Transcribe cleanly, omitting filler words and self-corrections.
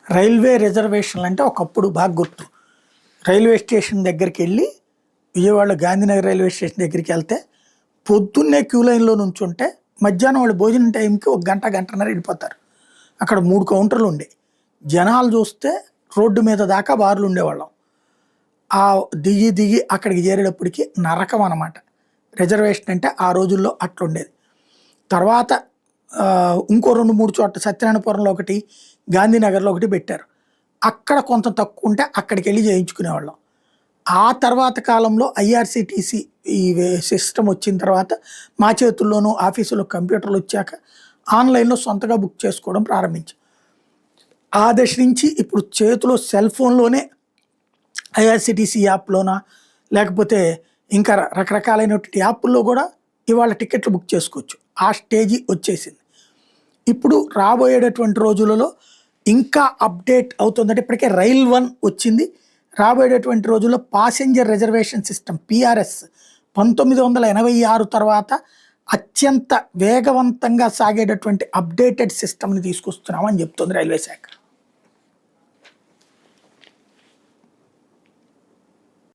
Railway రిజర్వేషన్లు అంటే ఒకప్పుడు బాగా గుర్తు. రైల్వే స్టేషన్ దగ్గరికి వెళ్ళి విజయవాడలో గాంధీనగర్ రైల్వే స్టేషన్ దగ్గరికి వెళ్తే పొద్దున్నే క్యూ లైన్లో నుంచుంటే మధ్యాహ్నం వాళ్ళు భోజనం టైంకి ఒక గంట గంటన్నర వెళ్ళిపోతారు. అక్కడ 3 కౌంటర్లు ఉండే జనాలు చూస్తే రోడ్డు మీద దాకా బార్లు ఉండేవాళ్ళం. ఆ దిగి దిగి అక్కడికి చేరేటప్పటికి నరకం అనమాట. రిజర్వేషన్ అంటే ఆ రోజుల్లో అట్లుండేది. తర్వాత ఇంకో 2-3 చోట్ల సత్యనారాయణపురంలో ఒకటి, గాంధీనగర్లో ఒకటి పెట్టారు. అక్కడ కొంత తక్కువ ఉంటే అక్కడికి వెళ్ళి చేయించుకునేవాళ్ళం. ఆ తర్వాత కాలంలో ఐఆర్సిటీసీ ఈ సిస్టమ్ వచ్చిన తర్వాత మా చేతుల్లోనూ ఆఫీసులో కంప్యూటర్లు వచ్చాక ఆన్లైన్లో సొంతగా బుక్ చేసుకోవడం ప్రారంభించాం. ఆ దశ నుంచి ఇప్పుడు చేతిలో సెల్ ఫోన్లోనే ఐఆర్సిటీసీ యాప్లోనా లేకపోతే ఇంకా రకరకాలైనటువంటి యాప్ల్లో కూడా ఇవాళ టికెట్లు బుక్ చేసుకోవచ్చు. ఆ స్టేజీ వచ్చేసింది. ఇప్పుడు రాబోయేటటువంటి రోజులలో ఇంకా అప్డేట్ అవుతుందంటే ఇప్పటికే రైల్ 1 వచ్చింది. రాబోయేటటువంటి రోజుల్లో పాసెంజర్ రిజర్వేషన్ సిస్టమ్ పిఆర్ఎస్ 1986 తర్వాత అత్యంత వేగవంతంగా సాగేటటువంటి అప్డేటెడ్ సిస్టమ్ని తీసుకొస్తున్నామని చెప్తుంది రైల్వే శాఖ.